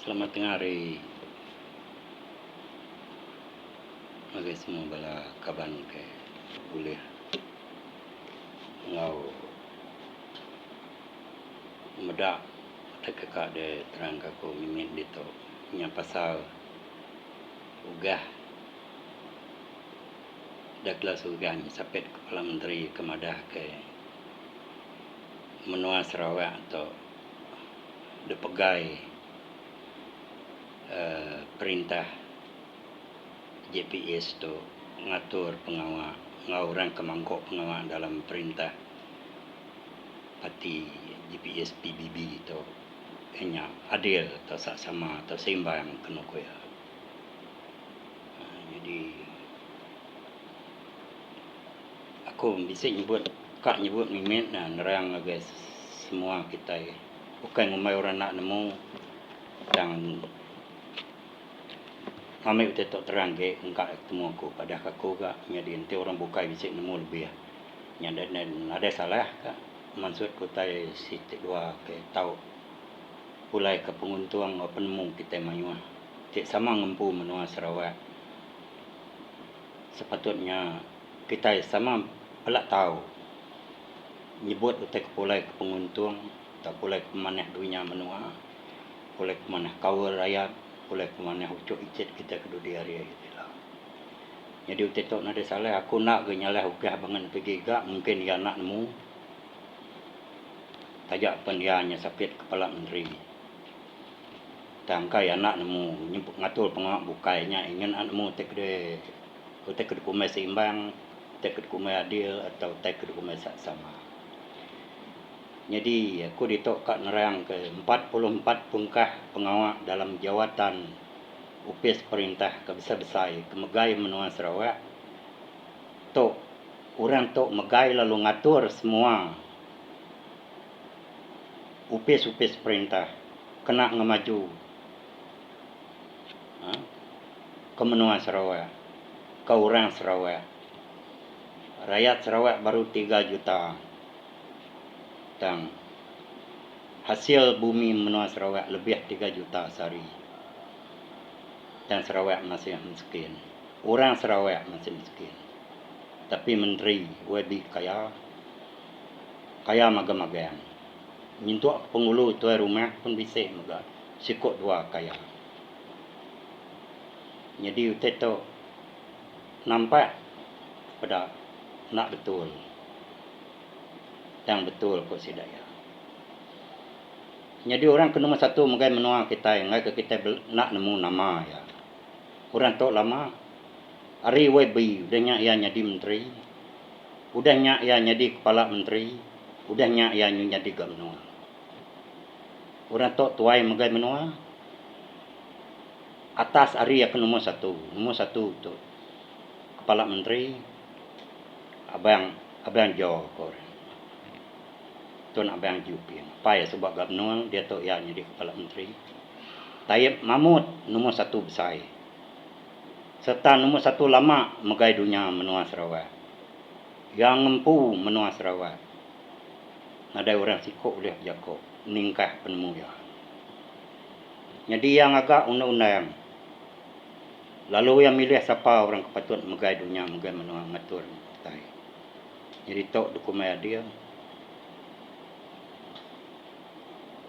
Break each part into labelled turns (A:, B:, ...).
A: Selamat tengah hari. Mari semua bala kaban ke boleh ngau medak tekak de terang kako mimin dito nya pasal ugah daklas ugah sapet Kepala Menteri Kemadah ke menua Sarawak atau de pegai perintah JPS tu ngatur pengawal ngauran kemangkok pengawal dalam perintah parti JPS PBB itu hanya adil atau sama atau seimbang kena kuya. Jadi aku bisa nyebut mimin nah nerang guys semua kita bukan ngumai orang nak nemu dan kami udah tak terang ke engkau ketemu aku pada aku gak jadi nanti orang buka bisa nemu lebih ya dan ada salah kak maksud ku tai sitik dua ke tahu pulai ke penguntung penemu kita mayuah tidak sama ngempu menua Sarawak sepatutnya kita sama pelak tahu nyebut utai pulai ke penguntung tak pulai ke mana dunia menua pulai ke mana kawal rakyat pulai ke mana ucuk icet kita kedua di hari gitu lah. Jadi utai tak ada salah aku nak ke nyalah ugah bangan pergi gak mungkin dia nak nemu tajak pendianya sapit Kepala Menteri tangkai anak nemu nyebut ngatur pengawak bukainya ingin anak nemu tek de utek kumai seimbang tek kumai adil atau tek kumai sama. Jadi aku ditok kat nerang ke 44 pungkah pengawak dalam jawatan UPS perintah kebesar-besar kemegai menua Sarawak tok orang tok megai lalu ngatur semua UPS perintah kena ngemaju ke menua Sarawak ke orang Sarawak rakyat Sarawak baru 3 juta dan hasil bumi menua Sarawak lebih 3 juta sehari dan Sarawak masih miskin orang Sarawak masih miskin tapi menteri lebih kaya magam-magam nyentuh pengulu tuai rumah pun bisa juga sikut dua kaya. Jadi utai tu nampak pada nak betul yang betul kok sidaya. Jadi orang ke nombor satu mungkin menua kita yang ke kita nak nemu nama ya. Orang tu lama hari WB udahnya ia jadi menteri, udahnya ia jadi Kepala Menteri, udahnya ia jadi gubernur. Orang tu tuai mungkin menua atas hari yang ke nombor satu tu Kepala Menteri abang Jo kor. Tuan abang Jupin. Pai sebab gubernur dia tu ya jadi Kepala Menteri. Tayyip Mahmud nombor satu besar. Serta nombor satu lama megai dunia menua Sarawak. Yang ngempu menua Sarawak. Ada orang sikok boleh jakok ningkah penemu ya. Jadi yang agak undang-undang. Lalu yang milih siapa orang kepatut megai dunia megai menua ngatur. Jadi tok dokumen dia.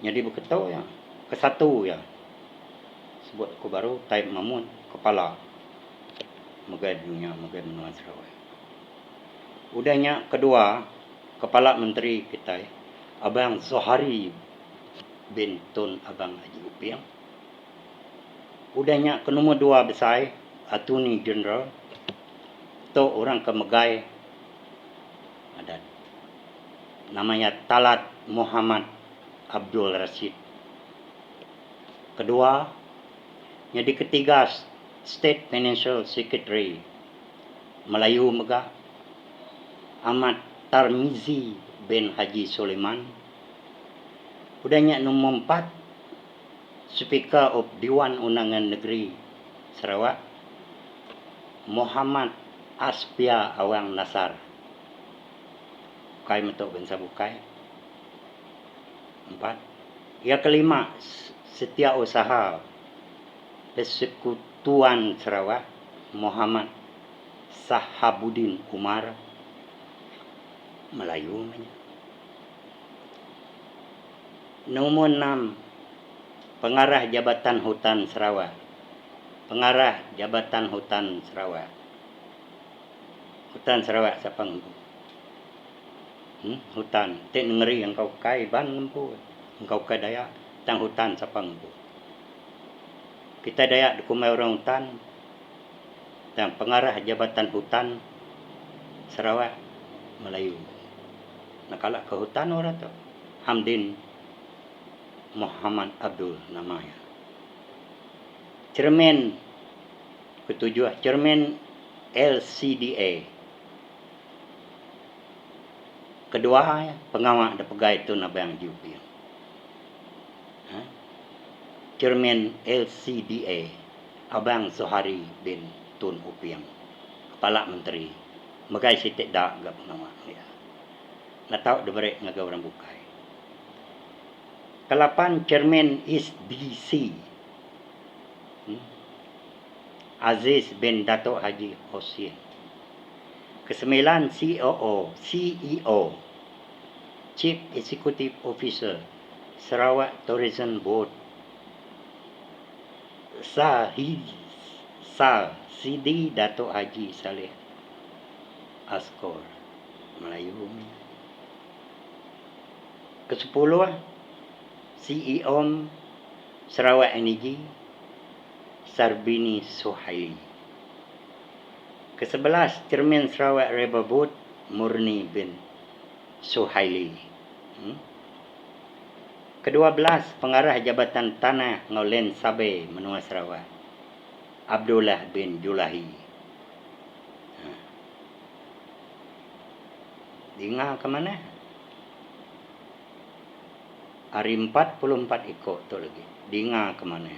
A: Jadi berketau ya. Kesatu ya. Sebut aku baru Tayyip Mahmud kepala megai dunia megai menua Sarawak. Udahnya kedua Kepala Menteri kita Abang Zohari bin Tun Abang Haji Upiang. Udahnya ke nombor 2 besar Attorney General tu orang kemegai ada namanya Talat Muhammad Abdul Rashid. Kedua, jadi ketiga State Financial Secretary Melayu Megah Ahmad Tarmizi bin Haji Sulaiman. Udahnya nombor 4 Speaker of Dewan Undangan Negeri Sarawak Muhammad Aspia Awang Nasar. Bukai metok bensa bukai. 4. Yang kelima Setiausaha Persekutuan Sarawak Muhammad Sahabuddin Umar, Melayu namanya. Nombor 6, Pengarah Jabatan Hutan Sarawak. Pengarah Jabatan Hutan Sarawak. Hutan Sarawak siapa ngempu? Hutan. Tik negeri yang kau kai ban ngempu. Engkau kai Dayak. Tang hutan siapa ngempu? Kita Dayak dikumai orang hutan. Dan Pengarah Jabatan Hutan Sarawak, Melayu. Nakalak ke hutan orang tu. Hamdin Muhammad Abdul namanya. Cermin ketujuh, Cermin LCDA. Kedua, pengawal ada pegawai tu nabang jupi. Cermin LCDA, Abang Zohari bin Tun Upiang, Kepala Menteri. Magai sitik dak gak pengawal ya. Nak tahu diberi ngaga orang bukai. Kelapan, Cermin SDC, Aziz bin Dato' Haji Hossein. Kesembilan, CEO, Chief Executive Officer, Sarawak Tourism Board, Sidi Dato' Haji Saleh Askor, Melayu. Kesepuluh, CEO Sarawak Energy, Sarbini Suhaili. Ke-11, Cermin Sarawak River Board, Murni bin Suhaili. Ke-12, Pengarah Jabatan Tanah Ngolen Sabeh Menua Sarawak, Abdullah bin Julahi. Dengar ke mana? Hari 44 ikut tu lagi. Dengar ke mana?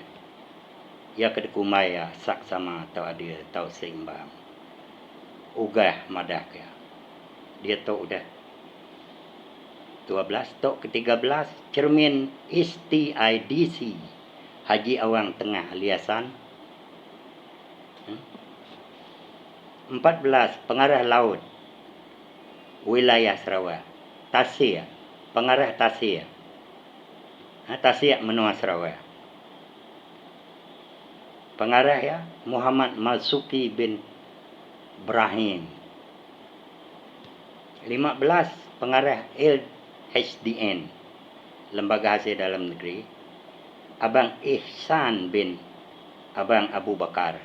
A: Ya kedekumai ya saksama atau ada tau seimbang. Ugah madah ke. Dia tu udah 12. Tok ke-13, Cermin STIDC Haji Awang Tengah Liasan. 14, Pengarah Laut Wilayah Sarawak, Tasir, Pengarah Tasir, Tasir Menua Sarawak. Pengarah ya Muhammad Malsuki bin Ibrahim. 15, Pengarah LHDN Lembaga Hasil Dalam Negeri, Abang Ihsan bin Abang Abu Bakar.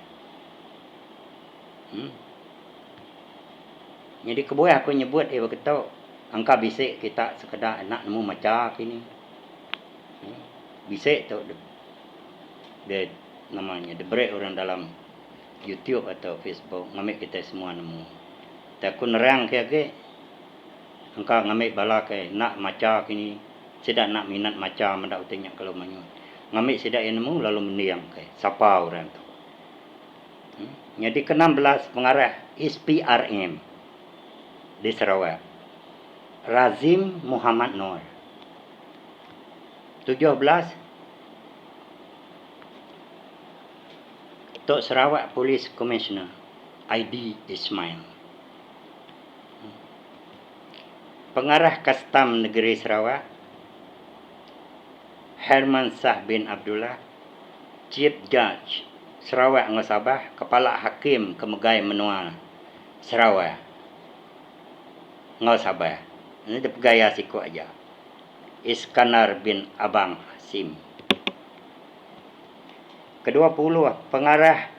A: Jadi kebuai aku nyebut berkata angka bisik kita sekedar nak nemu macam kini. Bisik tu dia namanya the break orang dalam YouTube atau Facebook ngambil kita semua nemu. Tak aku nerang ke angka ngambil bala ke nak macam kini sedak nak minat macam mendak utingnya kalau manyu. Ngambil sedak yang nemu lalu mendiang ke siapa orang tu. Jadi ke-16 Pengarah SPRM di Sarawak, Razim Muhammad Nur. 17, Tok Sarawak Police Commissioner ID Ismail. Pengarah Kastam Negeri Sarawak, Herman Shah bin Abdullah. Chief Judge Sarawak dengan Sabah, Kepala Hakim Kemegai Menua Sarawak dengan Sabah. Ini dia pegaya siku aja. Iskandar bin Abang Hasim. Ke-20, Pengarah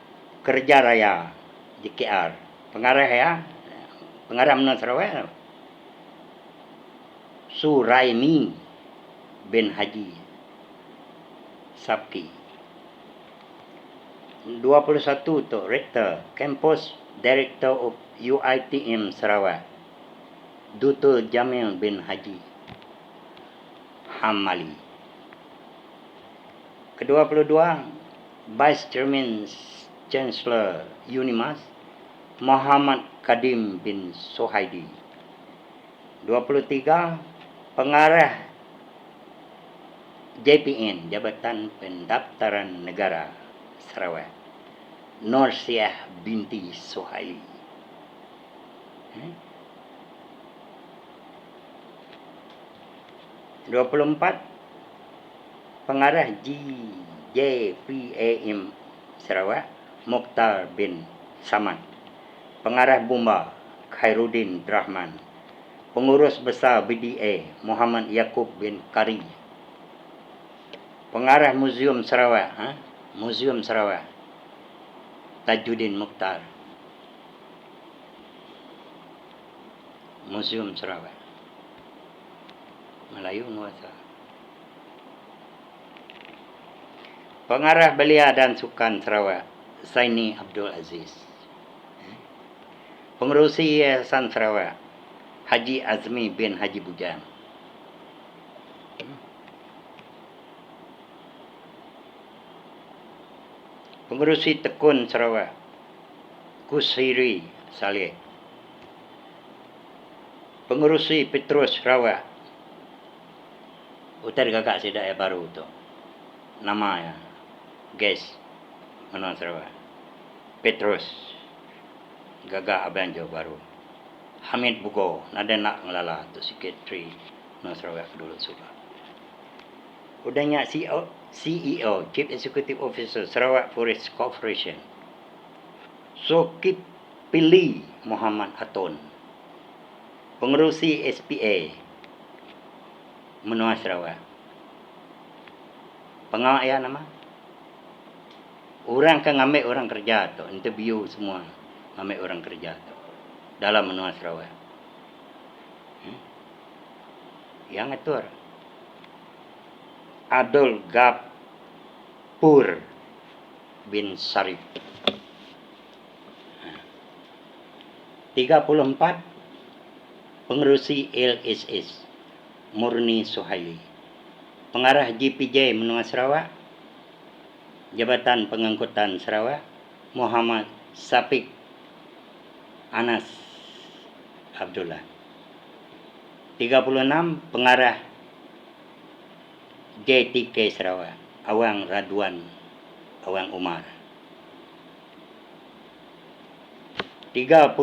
A: Kerja Raya JKR. Pengarah ya, Pengarah Menua Sarawak, Suraimi bin Haji Sabki. 21 tu Rektor Campus Director of UiTM Sarawak, Dr. Jamil bin Haji Hamali. Ke-22, Vice Chairman Chancellor Unimas Muhammad Kadim bin Sohaidi. 23, Pengarah JPN, Jabatan Pendaftaran Negara Sarawak, Norsyah binti Suhaili. 24 Pengarah JPAM Sarawak, Mokhtar bin Samad. Pengarah Bumba, Khairuddin Rahman. Pengurus Besar BDA, Muhammad Yaakob bin Kari. Pengarah Muzium Sarawak, Muzium Sarawak, Tajuddin Mukhtar. Muzium Sarawak, Melayu Nuasa. Pengarah Belia dan Sukan Sarawak, Zaini Abdul Aziz. Pengerusi Yayasan Sarawak, Haji Azmi bin Haji Bujang. Pengerusi Tekun Sarawak, Kusiri Saleh. Pengerusi Petrus Sarawak, Utar Gagak Sedaya baru tu. Nama ya, Gas Menua Sarawak. Petrus Gagak Abang Jawa Baru. Hamid Bugo, nada nak ngelala tu sekretari Menua Sarawak dulu sudah. Udahnya CEO, Chief Executive Officer Sarawak Forest Corporation, Sokip Pili Muhammad Atun. Pengerusi SPA Menua Sarawak. Pengawal ya nama? Orang kan ngambil orang kerja tu, interview semua ngambil orang kerja tu dalam Menua Sarawak. Yang atur Abdul Gapur bin Sarif. 34 Pengerusi LSS, Murni Suhaili. Pengarah GPJ Menua Sarawak, Jabatan Pengangkutan Sarawak, Muhammad Safiq Anas Abdullah. 36 Pengarah JTK Sarawak, Awang Radwan Awang Umar. 37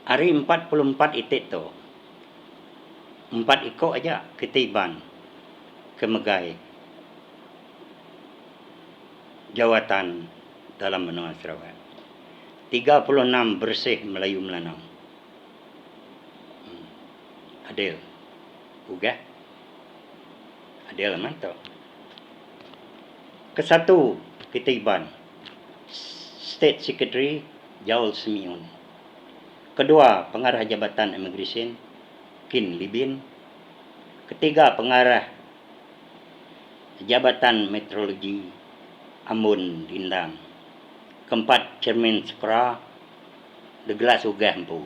A: Hari 44 itik tu 4 ikut aja ketiban kemegai jawatan dalam Menua Sarawak. 36 bersih Melayu Melanau. Adil. Ugah. Adil mantap. Kesatu ketiban State Secretary Jaul Semion. Kedua, Pengarah Jabatan Immigration Kin Libin. Ketiga, Pengarah Jabatan Meteorologi Amun Dindang. Keempat, Chairman Sekolah Deglas Ugah Empu.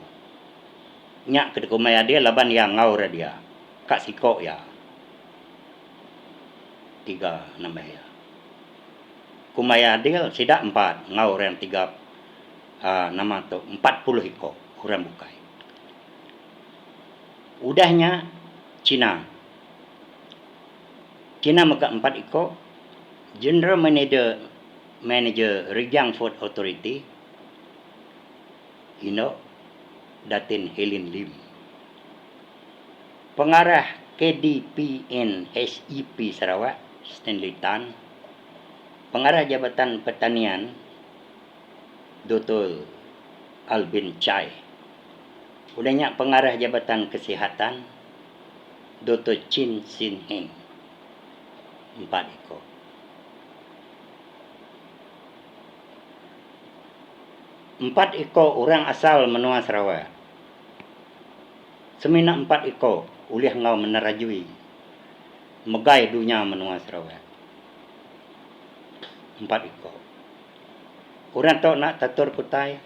A: Nyak kedekumaya dia laban yang ngau dia. Kak Sikok ya. 3 nambah ya. Kumaya dia sidak 4 ngau yang 3 nama tu 40 ikut kurang bukai. Udahnya Cina megak 4 ikut. General Manager Rejang Food Authority Datin Helen Lim. Pengarah KDPN HEP Sarawak Stanley Tan. Pengarah Jabatan Pertanian Dr. Albin Chai. Udahnya Pengarah Jabatan Kesihatan Dr. Chin Sin Heng. 4 ikut. Empat ikut orang asal Menua Sarawak. Semina 4 ikut ulih ngau menerajui megai dunia Menua Sarawak. 4 ikut. Orang tok nak tatur kutai,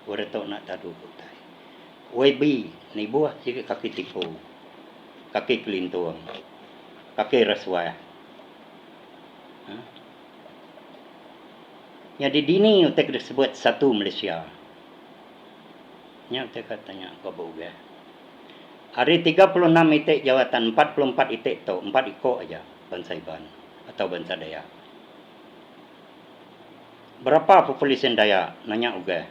A: orang tok nak tadu kutai. WB ni buah sikit kaki tipu, kaki kelintuang, kaki rasuah. Jadi dini utek disebut satu Malaysia. Nya utek katanya kau buga. Hari 36 itik jawatan, 44 itik tu, 4 ikut aja bangsa Iban atau bangsa Dayak. Berapa populasi Dayak? Nanya ugah.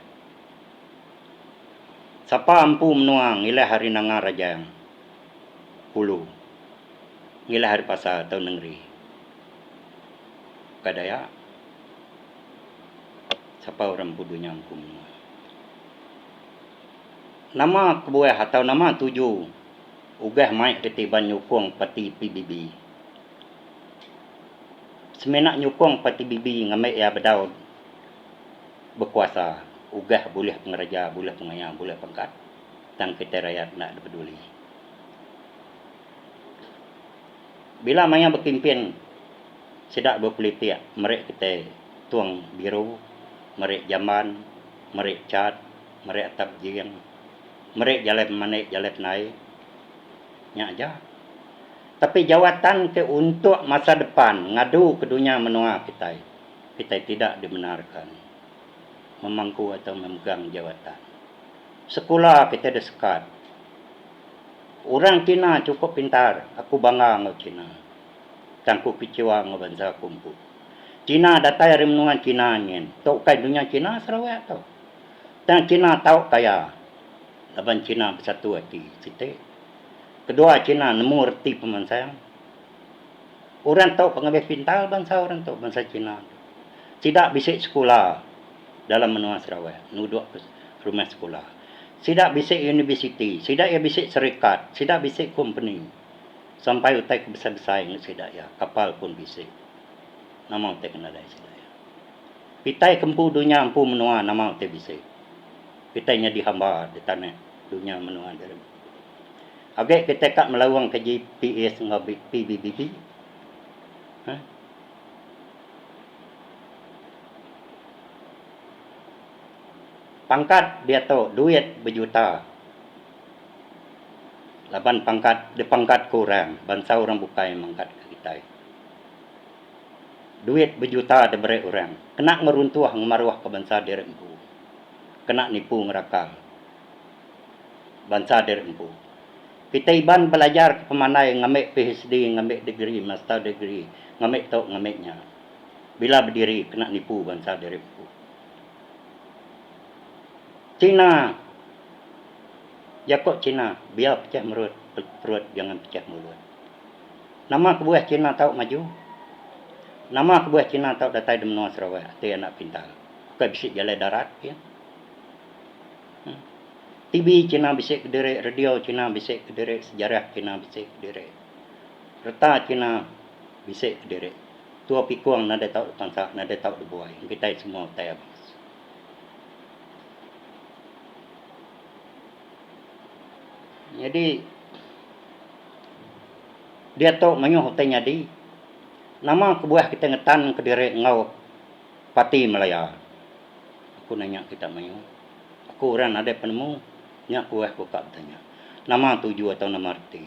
A: Siapa ampu menuang ilah hari nangar raja yang hulu. Ilah hari pasar atau negeri. Kadaya. Siapa orang pudunya ampu menuang. Nama kebuah atau nama tuju. Ugah mai ketiban nyukung pati PBB. Semenak nyukung pati PBB ngambil ya berdaud berkuasa. Ugah boleh pengeraja, boleh pengayang, boleh pangkat. Tang kita rakyat nak peduli. Bila maya berkimpin, sedak berpolitik, mereka kita tuang biru, mereka jaman, mereka cat, mereka atap jiang, mereka jalan manik, jalan naik, nyak aja. Tapi jawatan ke untuk masa depan, ngadu ke dunia menua kita tidak dibenarkan memangku atau memegang jawatan. Sekolah kita ada sekat. Orang Cina cukup pintar. Aku bangga dengan Cina. Tangku kecewa dengan bangsa kumpu. Cina datai hari menungan Cina ni. Tahu kai dunia Cina Sarawak tau. Dan Cina tahu kaya. Laban Cina bersatu hati. Sitik. Kedua Cina nemu reti pemansayang. Orang tahu pengambil pintar bangsa orang tahu bangsa Cina. Tidak bisik sekolah dalam menua Sarawak. Nuduk ke rumah sekolah. Tidak bisik universiti. Tidak ya bisik serikat. Tidak bisik company. Sampai utai ke besar-besar yang tidak ya. Kapal pun bisik. Nama utai kena dari tidak ya. Pitai kempu dunia ampu menua. Nama utai bisik. Pitainya dihamba di tanah dunia menua dari. Agak kita kat melawang ke GPS dengan PBB. Pangkat dia tahu duit berjuta. Laban pangkat, di pangkat kurang. Bangsa orang bukai mangkat ke kita. Duit berjuta ada berat orang. Kena ngeruntuh ngemaruah ke bangsa diri empu. Kena nipu ngerakal. Bangsa diri empu. Kita Iban belajar ke pemanai ngambil PhD, ngambil degree, master degree. Ngambil tahu ngambilnya. Bila berdiri kena nipu bangsa diri empu. Cina. Jakok Cina. Biar pecah perut. Jangan pecah mulut. Nama kebuah Cina tahu maju. Nama kebuah Cina tahu datai di menua Sarawak. Itu anak pintar. Bukan bisik jalan darat. Ya. TV Cina bisik kederik. Radio Cina bisik kederik. Sejarah Cina bisik kederik. Reta Cina bisik kederik. Tua pikuang nada tahu bangsa. Nada tahu dibuai. Kita semua tahu habis. Jadi dia tahu menyuh hotelnya di nama kebuah kita ngetan ke diri ngau pati Melaya. Aku nanya kita menyuh. Aku orang ada penemu nyak kuah aku kak tanya. Nama tuju atau nama arti.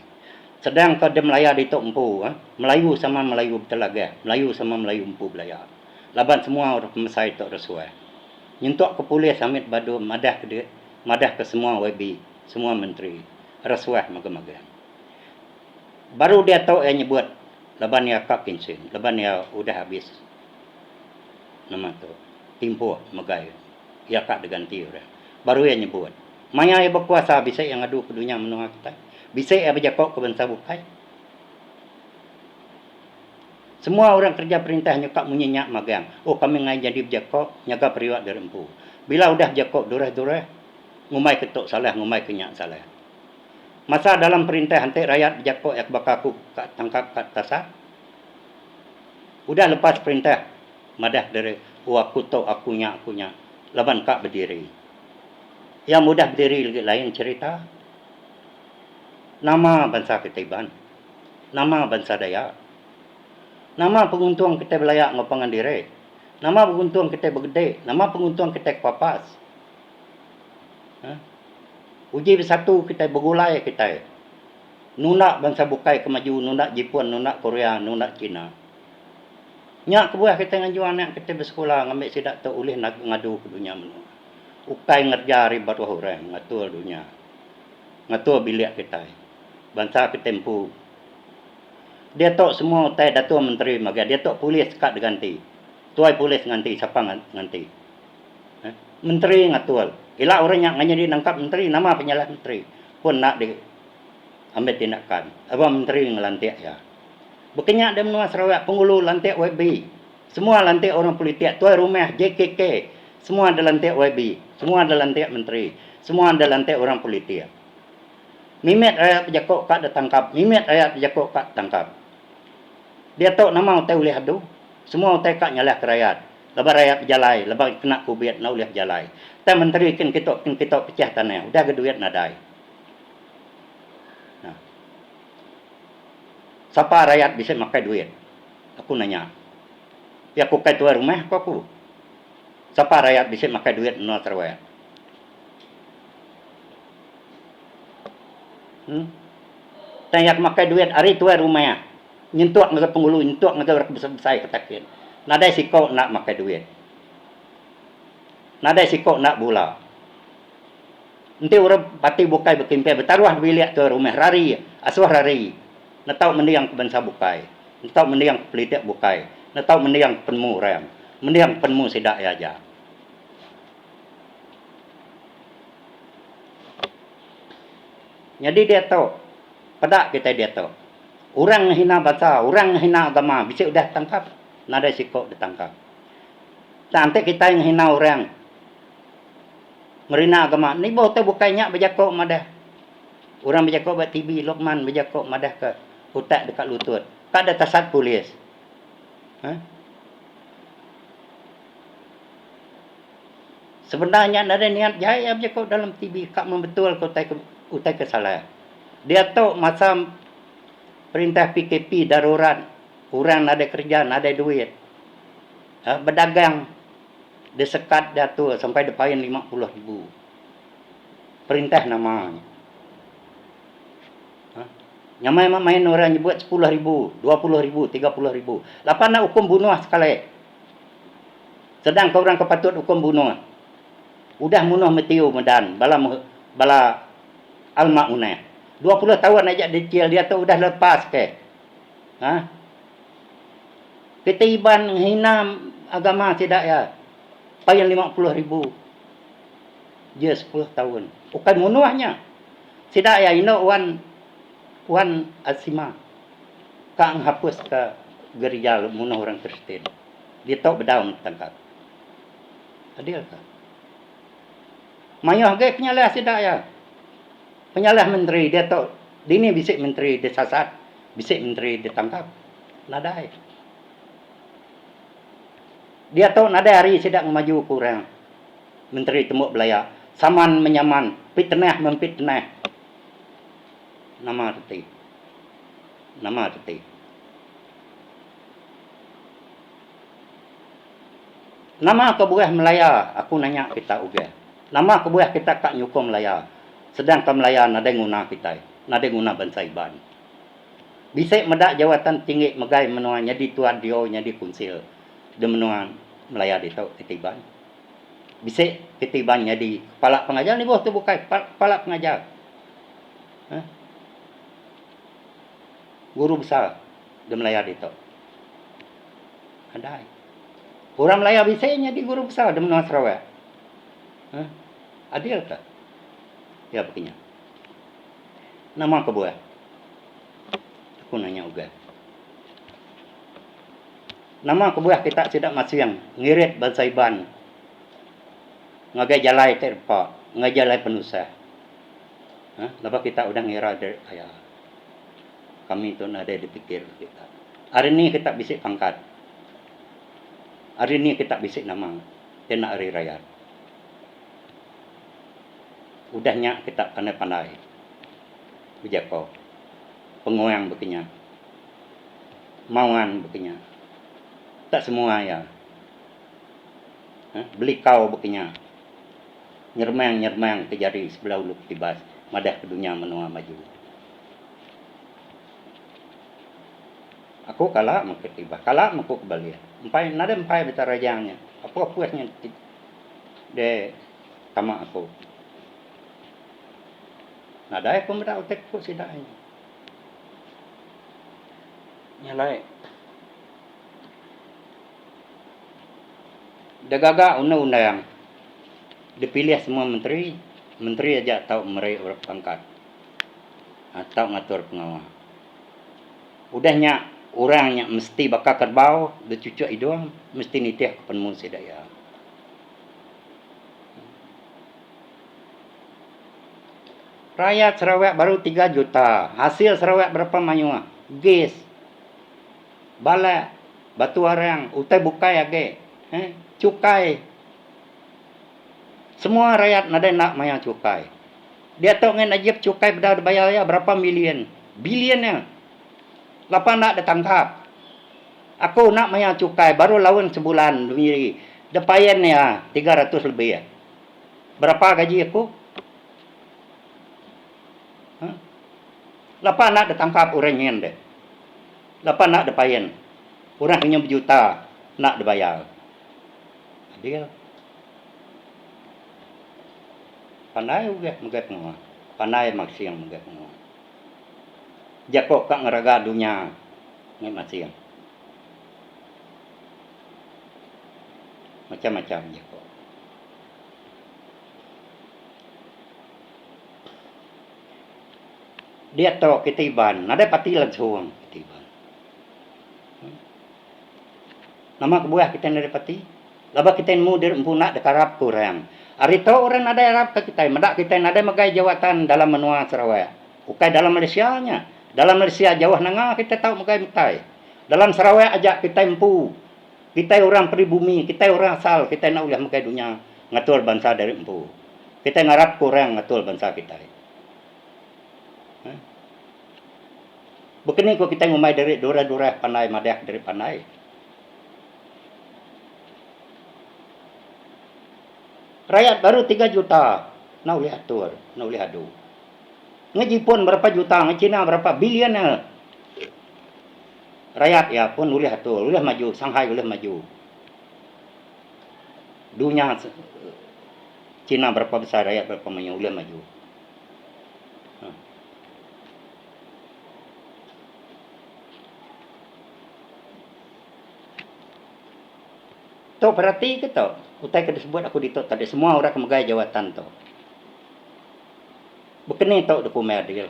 A: Sedang ke de Melaya di tok empu, Melayu sama Melayu Betelaga, Melayu sama Melayu empu Belaya. Laban semua orang pemesai tok rasuah. Nyentuk ke polis Hamid Badu madah ke semua WB, semua menteri. Rasuah maga-maga. Baru dia tahu yang nyebut laban ya kak kinsin, laban ya udah habis. Nama tu timpo magai. Ya kak diganti orang. Baru yang nyebut. Maya yang berkuasa bisa yang adu ke dunia menua kita. Bisa yang berjakok ke bangsa bukai. Semua orang kerja perintah nyekak munyinya magang. Oh kami ngai jadi berjakok, nyaga periwat dari empu. Bila udah jakok durah-durah, ngumai ketuk salah, ngumai kenyak salah. Masa dalam perintah hantar rakyat jakok yang bakaku tangkap kat tasah. Udah lepas perintah. Madah dari aku tahu akunya. Laban kak berdiri. Yang mudah berdiri lain cerita. Nama bangsa kita Iban. Nama bangsa Dayak. Nama penguntung kita belayak ngopangan diri. Nama penguntung kita bergede. Nama penguntung kita kepapas. Uji bersatu kita bergulai kita. Nunak bangsa bukai kemaju, nunak Jepun, nunak Korea, nunak Cina. Nyak kebuah kita ngaju anak kita bersekolah, ngambil sidak tu ulih ngadu ke dunia menua. Ukai ngerja ribat orang, ngatur dunia. Ngatur bilik kita. bangsa ketempu. Dia tok semua utai Datuk Menteri maga, dia tok polis kat ganti. Tuai polis nganti siapa nganti. Menteri ngatul. Ila orang yang nganya dinangkap menteri, nama penyalah menteri pun nak di ambil tindakan. Abang menteri ngelantik ya. Bukannya ada menua Sarawak penghulu lantik YB. Semua lantik orang politik. Tuai rumah JKK. Semua ada lantik YB. Semua ada lantik menteri. Semua ada lantik orang politik. Mimet rakyat pejakok kat ditangkap. Mimet rakyat pejakok kat tangkap. Dia tahu nama utai boleh adu. Semua utai kat nyalah ke rakyat. Lepas rakyat berjalai. Lepas kena COVID nak boleh berjalai. Tapi menteri kan kita pecah tanah. Udah ke duit nadai. Nah. Siapa rakyat bisa makai duit? Aku nanya. Ya aku kai tuai rumah aku. Siapa rakyat bisa makai duit menua Sarawak? Tanya makai duit hari tuai rumah. Nyentuak ngaka penghulu, nyentuak ngaka besar-besar katakin. Nadai sikau nak makai duit. Nadai sikau nak bola. Nanti orang pati bukai berkimpai bertaruh bilik tuai rumah rari, asuh rari. Nak tahu mendiang bangsa bukai. Nak tahu mendiang politik bukai. Nak tahu mendiang penmu rem. Mendiang penmu sidak aja. Jadi dia tahu. Pada kita dia tahu. Orang hina bangsa, orang hina agama, bisa udah tangkap. Nada sikok ditangkap. Nanti kita yang hina orang. Merina agama. Ni bawa tu bukainya berjakok madah. Orang berjakok buat TV, Lokman berjakok madah ke hutak dekat lutut. Tak ada tasat polis. Sebenarnya ada niat jaya berjakok dalam TV. Kak membetul kau utai kesalah. Dia tahu masa perintah PKP darurat. Orang ada kerja, ada duit. Berdagang. Dia sekat dah tu sampai depan 50,000. Perintah namanya. Nyamai main orang nyebut 10,000, 20,000, 30,000. Lepas nak hukum bunuh sekali. Sedang kau orang kepatut hukum bunuh. Udah bunuh metiu medan. Bala almak unah. 20 tahun aja dicil dia tu udah lepas ke. Ketiban hina agama tidak ya. Payah 50,000. Dia 10 tahun. Bukan munuhnya. Tidak ya, wan asima. Kang hapus ke gereja munuh orang Kristen. Dia tahu berdaun tangkap. Adil ke? Mayah ke penyalah tidak ya. Penyalah menteri dia tahu. Dini bisik menteri disasat. Bisik menteri ditangkap. Nadai. Dia tahu nadai hari tidak maju kurang. Menteri temuk belaya. Saman menyaman. Fitnah memfitnah. Nama teti. Nama teti. Nama kebuah Melaya. Aku nanya kita uga. Nama kebuah kita kak nyukum Melaya. Sedangkan Melaya nada guna kita. Nada guna bangsa Iban. Bisik medak jawatan tinggi megai menua nyadi tuan dio nyadi kunsil. Dia menua Melaya di tau ketiban. Bisik ketiban nyadi kepala pengajar ni boh tu bukan kepala pengajar. Guru besar dia Melaya di tau. Ada. Orang Melaya bisik nyadi guru besar dia menua Sarawak. Adil ke? Ya begini. Nama kebuah. Aku nanya juga. Nama kebuah kita tidak masih yang ngirit bangsa Iban. Ngagai jalai terpa, ngajalai penusah. Lepas kita udah ngira dari ayah. Kami tu ada dipikir kita. Hari ini kita bisik pangkat. Hari ini kita bisik nama. Kena hari raya. Udahnya kita pandai-pandai. Bijako. Pengoyang begini. Mauan begini. Tak semua ya. Beli kau begini. Nyermang ke jari sebelah ulu tibas. Madah ke dunia menua maju. Aku kalah mungkin tiba. Kalah mungkin kembali. Nada empai bicara rajangnya. Apa puasnya. De tamak aku. Nada aku mendak utek ku sidaknya. Nyalai. Dagaga undang-undang. Dipilih semua menteri. Menteri aja tahu meraih orang pangkat. Atau ngatur pengawal. Udahnya orangnya mesti bakal kerbau. Dia cucuk hidung. Mesti nitih ke penemu sedaya. Rakyat Sarawak baru 3 juta. Hasil Sarawak berapa manyua? Gas. Bala. Batu arang. Utai bukai age. Cukai. Semua rakyat nada nak maya cukai. Dia tahu ngan ajib cukai pada bayar ya berapa milion. Bilionnya. Lapa nak ditangkap. Aku nak maya cukai baru lawan sebulan demi depayan ya 300 lebih ya. Berapa gaji aku? Lapa nak ditangkap orang yang deh. Lapa nak depayan. Orang punya berjuta nak dibayar. Dia pandai juga mengait semua. Pandai maksiang mengait semua. Jakok kak ngeraga dunia ngai maksiang. Macam-macam jakok. Dia tahu ketiban, nada pati langsung ketiban. Nama kebuah kita nada pati. Laba kita mudir empuna dekarap kurang. Hari tu orang ada Arab ke kita, madak kita ada magai jawatan dalam menua Sarawak. Bukan dalam Malaysia nya. Dalam Malaysia Jawa Nengah kita tahu magai mutai. Dalam Sarawak ajak kita empu. Kita orang pribumi, kita orang asal, kita nak ulah magai dunia ngatur bangsa dari empu. Kita ngarap kurang ngatur bangsa kita. Begini kok kita ngumai dari dura-dura pandai madak dari pandai. Rakyat baru 3 juta. Nak boleh atur, nak boleh adu. Ngaji pun berapa juta, ngaji Cina berapa bilion. Rakyat ya pun boleh atur, boleh maju, Shanghai boleh maju. Dunia Cina berapa besar, rakyat berapa banyak, boleh maju. Tu berarti ke tu? Utai ke disebut aku ditok tadi semua orang kemegai jawatan tu. Bekeni tu dokumen dia.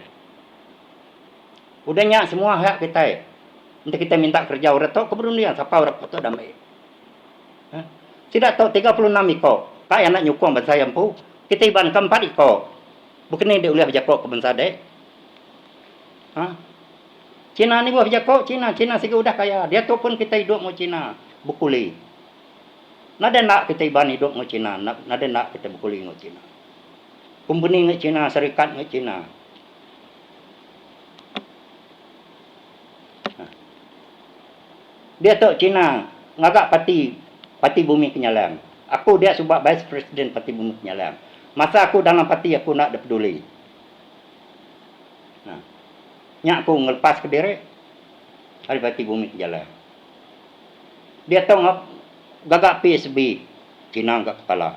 A: Udahnya semua hak kita. Nanti kita minta kerja orang tu keberun dia siapa orang tu damai. Tidak tahu 36 iko. Tak yang nak nyukung bangsa yang pu. Kita iban keempat iko. Bekeni dia boleh berjakok ke bangsa dek. Cina ni buah berjakok Cina sikit udah kaya. Dia tu pun kita hidup mau Cina. Bukuli. Nada nak kita iban hidup dengan Cina, nada nak kita berkuling dengan Cina. Company dengan Cina, syarikat dengan Cina. Dia tahu Cina ngagak parti bumi kenyalam. Aku dia sebab vice president parti bumi kenyalam. Masa aku dalam parti aku nak peduli. Nyak aku ngelepas ke diri hari parti bumi kenyalam. Dia tahu gagak PSB Cina gak kepala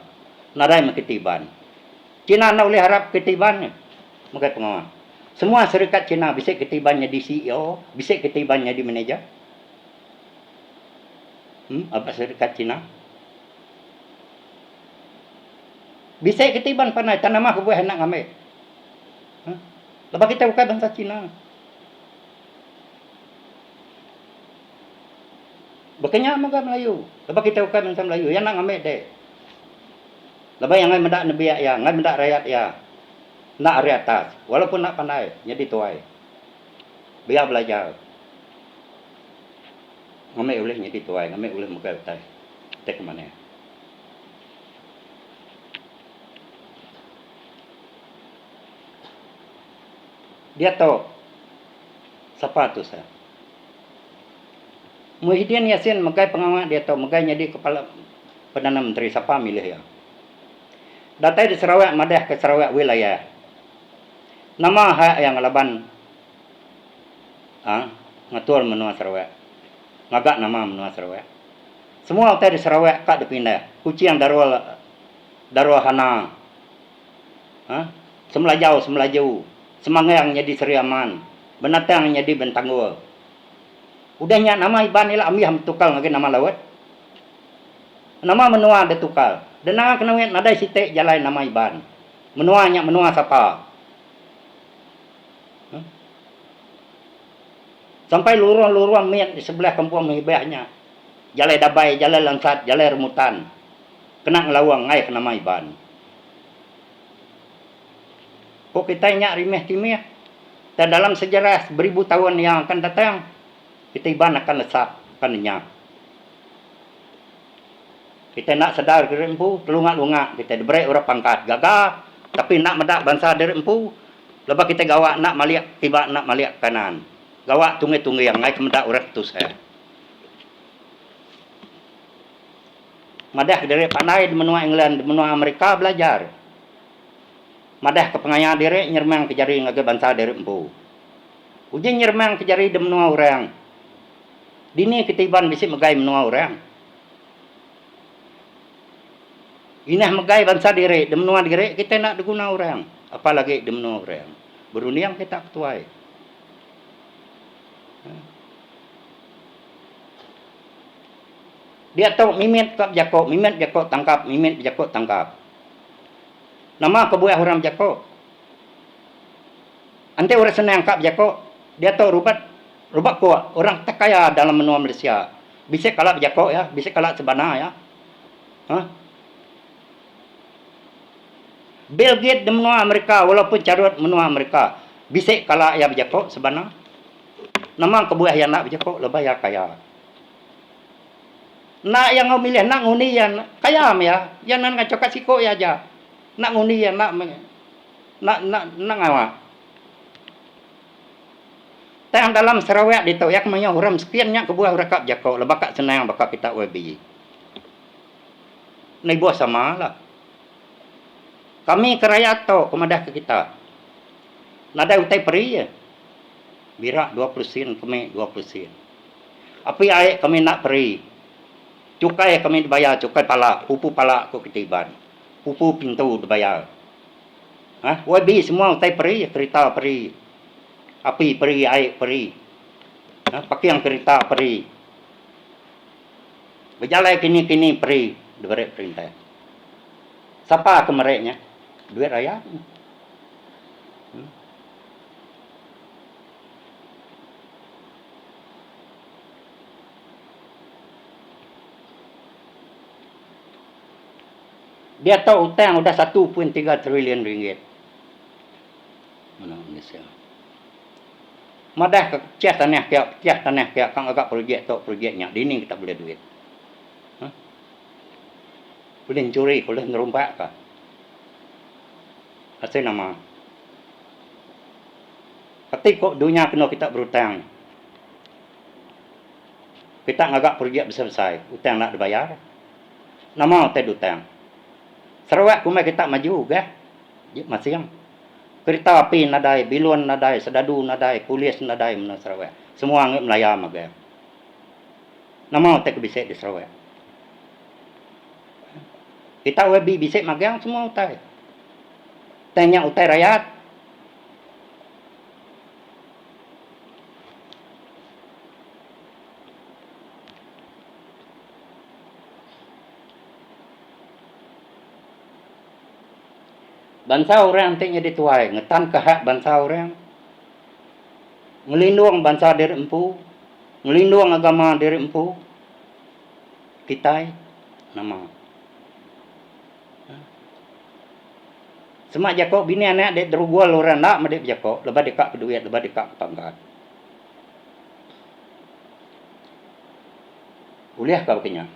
A: narai makitiban Cina nak boleh harap ketiban makai pengawal semua syarikat Cina bisa ketibannya di CEO bisa ketibannya di manager apa syarikat Cina bisa ketiban panai tanamah kebuah nak ngambil lepas kita bukan bangsa Cina. Bekenya maga Melayu. Lepas kita bukan bangsa Melayu, yang nak ambil dek. Lepas yang mendak nebiak ya, ngai mendak rakyat ya. Nak hari atas, walaupun nak pandai, jadi tuai. Biar belajar. Ngambil boleh jadi tuai, ngambil boleh maga utai. Tek mana? Dia tahu siapa tu saya. Muhyiddin Yassin magai pengawal dia tahu magai jadi kepala Perdana Menteri siapa milih ya. Datai di Sarawak madah ke Sarawak wilayah. Nama hak yang laban ngatur menua Sarawak. Ngagak nama menua Sarawak. Semua utai di Sarawak kak dipindah. Kucing darul hana. Semelajau. Semangang jadi Seriaman. Benatang jadi Bentangul. Udahnya nama iban ila amih ham tukal ngage nama lawat. Nama menua de tukal. Denang kena nadai site jalai nama iban. Menuanya menua siapa? Sampai luruan-luruan miat di sebelah kampung mengibahnya. Jalai dabai, jalai lansat, jalai remutan. Kena ngelawang ngai kena maiban. Kok kita nyak rimeh timeh. Dan dalam sejarah beribu tahun yang akan datang, kita iban akan lesak, akan nyak. Kita nak sedar diri empu, telungak-lungak. Kita diberi orang pangkat, gagah. Tapi nak medak bangsa diri empu, lepas kita gawak nak maliak, tiba nak maliak kanan. Gawak tungi-tungi yang ngai kemedak orang tu saya. Madah dari pandai di menua England, di menua Amerika belajar. Madah ke pengayaan diri, nyermang ke jari ngage bangsa diri empu. Ujian nyermang ke jari di menua orang. Dini ketiban bisik megai menua orang. Inah megai bangsa diri, di menua diri, kita nak diguna orang. Apalagi di menua orang. Beruniang kita ketuai. Dia tahu mimit kap jakok, mimit jakok tangkap, mimit jakok tangkap. Nama kebuah orang jakok. Ante orang senang kap jakok, dia tahu rubat kuat. Orang tak kaya dalam menua Malaysia. Bisa kalap jakok ya, bisa kalap sebana ya. Bill Gates di menua Amerika, walaupun carut menua Amerika, bisa kalap ya jakok sebana. Nama kebuah yang nak jakok lebih ya kaya. Nak yang ngau milih nak ngundi yang kaya ya, yang nan ngacokat siko ya aja. Nak ngundi yang nak ngawa. Tang dalam Sarawak di Toyak manya orang sekiannya kebuah rekap jako lebak senang bakak kita webi. Nei bos sama lah. Kami keraya to kemadah ke kita. Nada utai peri ya. Bira 20 sen kami 20 sen. Api ai kami nak peri. Cukai kami dibayar, cukai pala, pupu pala ko ketiban. Pupu pintu dibayar. Wabi semua utai peri, kereta peri. Api peri, air peri. Pakai yang kereta peri. Berjalan kini-kini peri, diberi perintah. Siapa kemereknya? Duit rakyat. Dia tahu hutang sudah 1.3 triliun ringgit. Mana Malaysia. Madah ke cias tanah kiak kang agak projeknya. Dini kita boleh duit. Boleh curi, boleh ngerumpak kah? Asal nama. Tapi kok dunia kena kita berhutang. Kita ngagak projek besar-besar, hutang nak dibayar. Nama hotel hutang. Sarawak kumai kita maju gah. Masih yang kereta api nadai, biluan nadai, sedadu nadai, polis nadai mana Sarawak. Semua ngak Melaya magah. Nama hotel bisik di Sarawak. Kita webi bisik magang semua utai. Tanya utai rakyat. Bangsa orang nantinya dituai, ngetan ke hak bangsa orang. Ngelindung bangsa diri empu, ngelindung agama diri empu. Kita nama. Semak jakok bini anak dek terugol orang nak medek jakok, lepas dekak keduit, lepas dekak pangkat. Boleh kau kenya?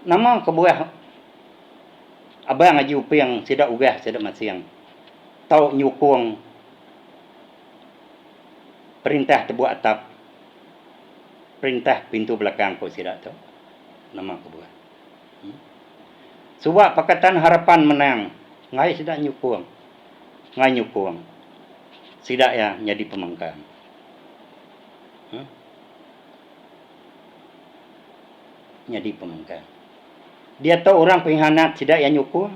A: Nama kebuah abang ngaji uping sidak ugah sidak masiang. Tau nyukung perintah tebuak atap. Perintah pintu belakang ko sidak tu. Nama kebuah. Sebab Pakatan Harapan menang. Ngai sidak nyukung. Ngai nyukung. Sidak ya jadi pemangkang. Jadi pemengkar. Dia tahu orang pengkhianat tidak yang nyukur.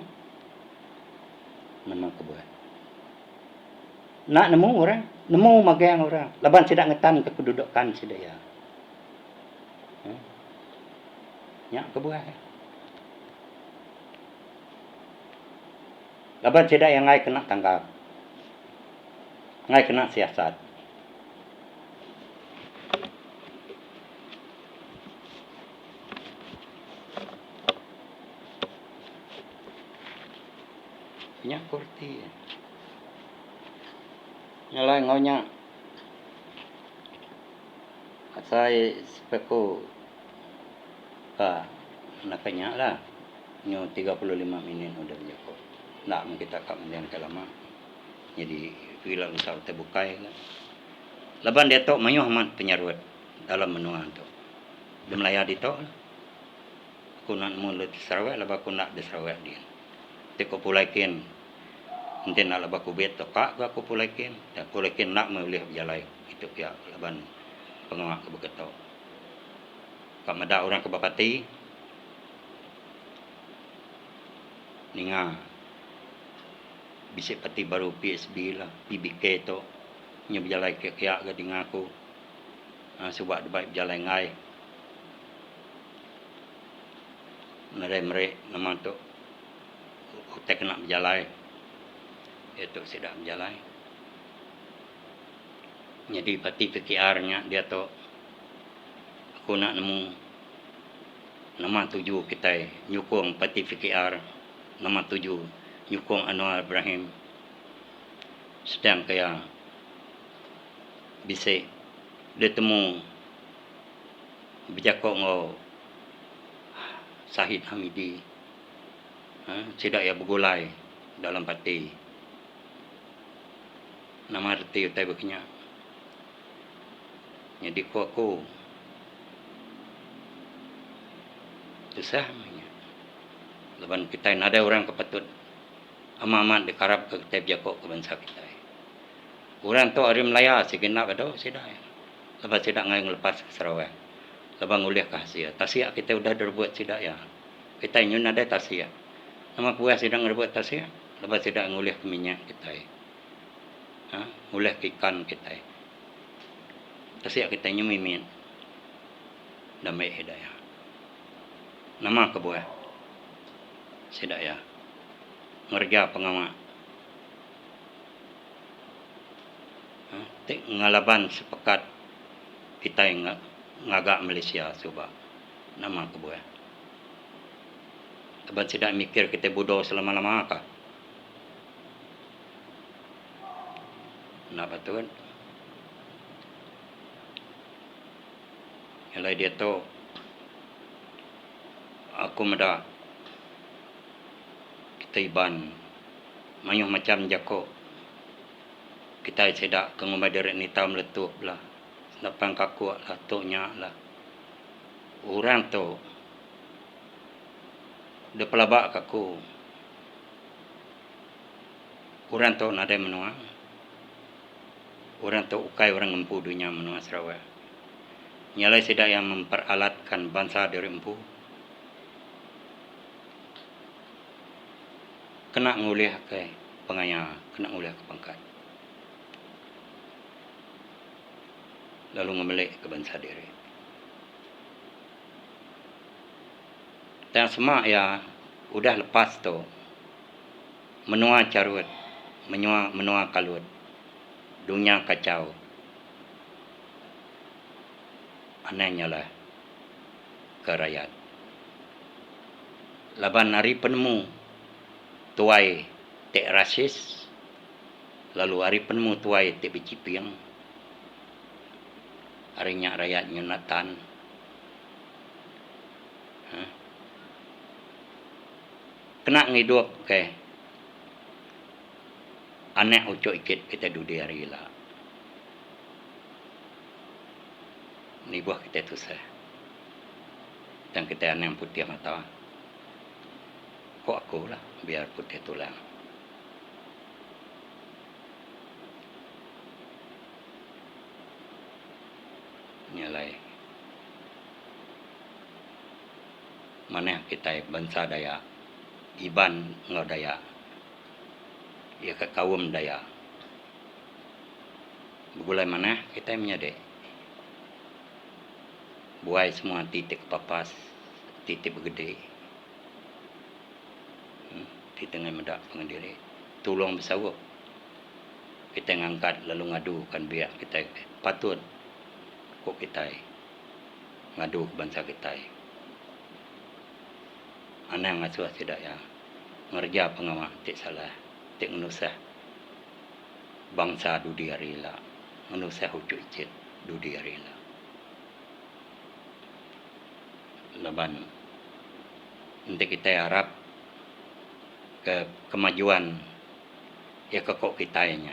A: Nama kebuat. Nak nemu orang, nemu magang orang. Laban tidak ngetan ke kedudukan tidak ya. Nyak kebuat. Laban tidak yang ngai kena tanggap. Ngai kena siasat. Nyak kurti. Nyalai ngaunya. Saya speku nakanya lah. Nyo 35 minit udah berjoko. Nak kita kak mendiang ke lama. Jadi bila usah terbukai lah. Laban dia tok mayuh amat penyarut dalam menua tu. Dia melaya di tok. Aku nak mulut Sarawak laban aku nak di Sarawak dia. Teko pulaikin. Nanti nak laban aku bet tok aku pulaikin. Dan pulaikin nak melih berjalai. Itu pihak laban pengawak ke beketok. Kak meda orang ke Bapati. Ninga. Bisik pati baru PSB lah. PBK tu. Nya berjalai ke kiak ke dengan aku. Sebab dia baik berjalai ngai. Merek nama tu. Kita kena berjalai. Itu tidak berjalai. Jadi pati PKR-nya dia tu. Aku nak nemu nama 7 kita nyukung pati PKR. Nama 7 nyukung Anwar Ibrahim. Sedang kaya bisik dia temu berjakok ngau Sahid Hamidi. Tidak ya bergulai dalam parti. Nama reti utai berkenya. Jadi aku susah namanya. Leban kita ada orang kepatut amat dikarap ke kita berjakok ke bangsa kita. Orang tu hari Melaya segenap ada sudah. Lepas tidak ngai ngelepas ke Sarawak. Lepas nguliah ke Asia. Tasya kita udah berbuat tidak ya. Kita nyun ada tasya. Nama puas sedang berbuat tasya. Lepas tidak nguliah ke minyak kita. Nguliah ke ikan kita. Tasya kita nyun mimin. Damai hidayah. Nama kebuah. Tidak ya. Ngerja pengawak. Ngalaban sepekat kita yang ngagak Malaysia coba nama kebuah. Sebab tidak mikir kita bodoh selama-lama kah? Nak betul? Yalah dia tu aku meda kita iban mayuh macam jako kita sedak kengumai derek ni tam letup lah. Depan kaku lah, toknya lah. Orang tu, dia pelabak kaku. Orang tu nadai menua. Orang tu ukai orang empu dunia menua Sarawak. Nyalai sedak yang memperalatkan bangsa dari empu. Kena nguliah ke pengaya, kena nguliah ke pangkat. Lalu ngemelik ke bangsa diri. Dan semak ya udah lepas tu menua carut, menua kalut, dunia kacau. Anehnya lah ke rakyat. Laban hari penemu tuai tek rasis, lalu hari penemu tuai tek bicipiang. Harinya rakyat nyunatan. Kena ngidup ke anak ucok ikit kita dudi hari lah. Ni buah kita tu sah. Dan kita anak putih mata. Kok aku lah biar putih tulang. Nyalai. Maneh kita bangsa Dayak, Iban ngau Dayak, ya ke kaum Dayak. Begulai maneh kita menyadek. Buai semua titik papas, titik gede. Di tengah medak pengendiri. Tolong bersawap. Kita ngangkat lalu ngadu kan biar kita patut kok kita ngadu ke bangsa kita. Anang ngasuh tidak ya. Ngerja pengamak tik salah, tik menusah bangsa dudi arila, menusah hujuk icit dudi arila. Laban nanti kita harap ke kemajuan ya kekok kita nya.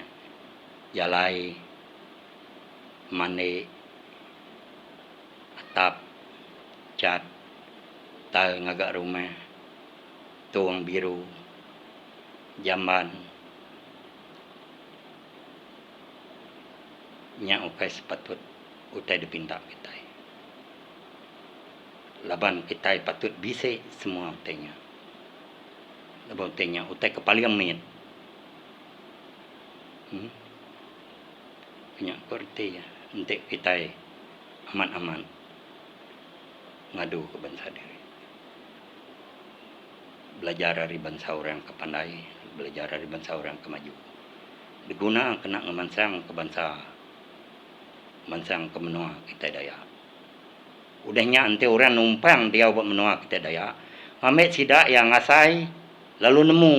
A: Jalai mane atap cat tal ngagak rumah tuang biru jamban nya ukai sepatut utai dipindah kita. Laban kita patut bisa semua utainya. Laban utainya utai ke parlimen. Punya korte ya. Untuk kita aman-aman ngadu ke bangsa diri. Belajar dari bangsa orang ke pandai, belajar dari bangsa orang ke maju. Diguna kena ngemansang ke bangsa mansang ke menua kita Dayak. Udahnya ante orang numpang dia buat menua kita Dayak. Ambil sidak yang ngasai lalu nemu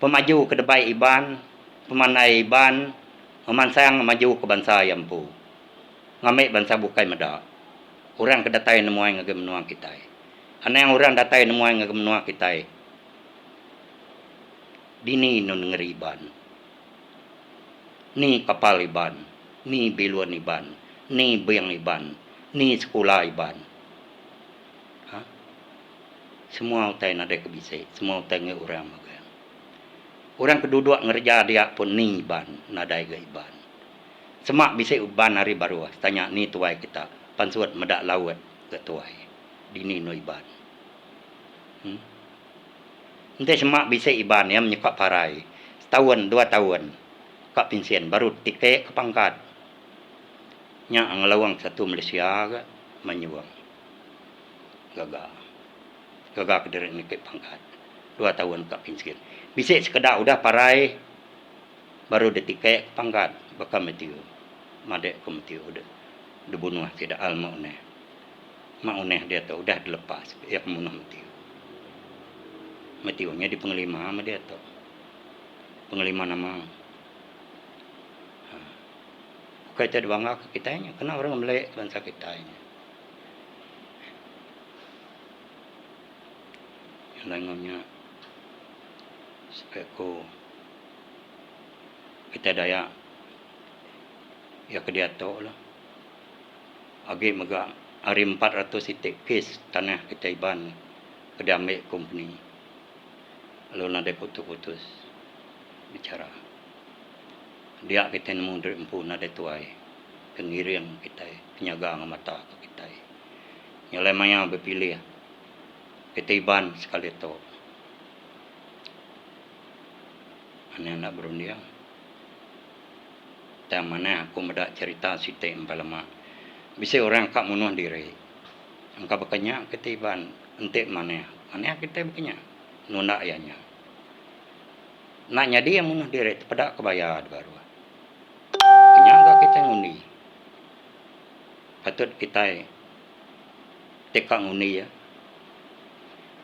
A: pemaju ke debai Iban, pemanai Iban, memansang maju ke bangsa Yampu. Ngambil bangsa bukai medak. Orang kedatai nemuai ngage menua kita. Ana yang orang datai nemuai ngage menua kita. Dini nun ngeri Iban. Ni kapal Iban, ni beluan Iban, ni biang Iban, ni sekolah Iban. Ha? Semua utai nada kebisai, semua utai nge orang maga. Orang keduduk ngerja dia pun ni Iban, nada ke Iban. Semak bisa Iban hari baru, tanya ni tuai kita, pansuat medak lawat ke tuai. Dini no Iban. Nanti semak bisa Iban yang menyekak parai. Setahun, 2 tahun. Kak pensiun baru tiket ke pangkat. Nya ngelawang satu Malaysia ke menyuang. Gagal. Gagal ke diri ni ke pangkat. 2 tahun kak pensiun. Bisa sekedar udah parai baru ada tiket ke pangkat. Bakal mati. Madek ke mati udah. Dibunuh tidak al mauneh. Mauneh dia tu udah dilepas. Ya kemunuh mati. Matiunya di pengelima sama dia tu. Pengelima nama. Kita bangga ke kitanya. Kena orang melek bangsa kitanya. Yang lainnya sepeku kita Dayak ya ke dia tu lah. Agi mega hari 400 itik kes tanah kita Iban ke dia ambil company. Lalu nada putus-putus bicara. Dia kita nemu dari empu nada tuai. Pengiring kita, penyaga mata kita. Yang lainnya berpilih. Kita Iban sekali tu. Anak-anak berundiang. Tak mana aku mendak cerita sitik empalama. Bisa orang kak munuh diri. Angka berkenyak kita Iban. Entik mana. Mana kita berkenyak. Nunda ayahnya. Naknya dia munuh diri. Pada kebayar baru. Kenyaga kita ngundi. Patut kita tekak ngundi ya.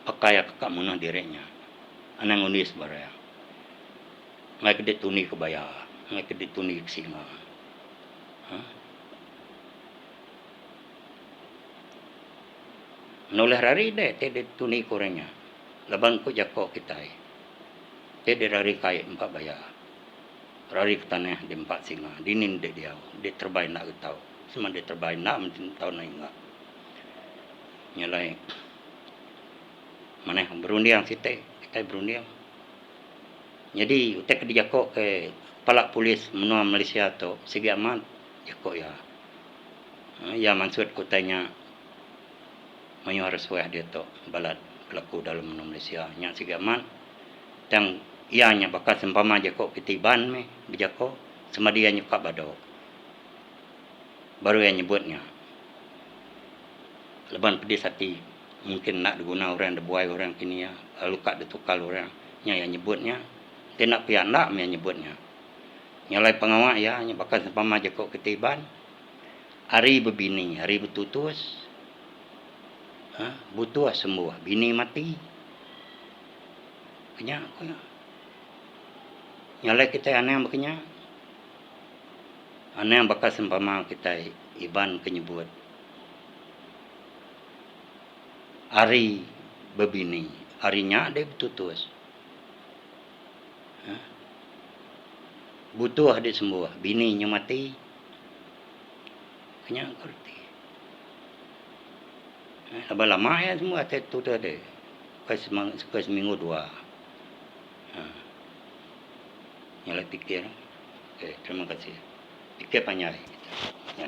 A: Pakai kakak munuh dirinya. Anak ngundi sebarang. Ngai kedit tuni kebayar. Ngai kedit tuni singa. Noleh rari deh. Tede tuni kurangnya. Laban ko jakok kita. Tede rari kaya 4 bayar. Rari ke tanah di 4 singa. Dinin dek dia. Dia terbaik nak tahu. Semua dia terbaik nak mungkin tahu nak ingat. Nyalai. Mana berundiang sitai. Kita berundiang. Jadi utek di jakok ke kepala polis menua Malaysia tu. Segi amat. Jakok ya. Ya maksud ku tanya. Mayu harus weh dia to balat berlaku dalam Malaysia. Nya sigaman tang ianya bakal sempama jako ketiban me bijako sama dia nyuka bado. Baru yang nyebutnya. Leban pedis hati mungkin nak diguna orang debuai orang kini ya luka ditukal orang nya yang nyebutnya tidak pihak nak yang nyebutnya nyalai pengawak ya nya bakal sempama jako ketiban hari berbini hari bertutus butuh sembuh bini mati kenya nyalai kita aneh yang bekenya aneh yang bakal sempama kita iban kenyebut hari berbini harinya ada bertutus butuh ada sembuh bininya mati kenya ngerti abah lama ya semua tu ada ke seminggu dua nyalai pikir terima kasih pikir panjang kita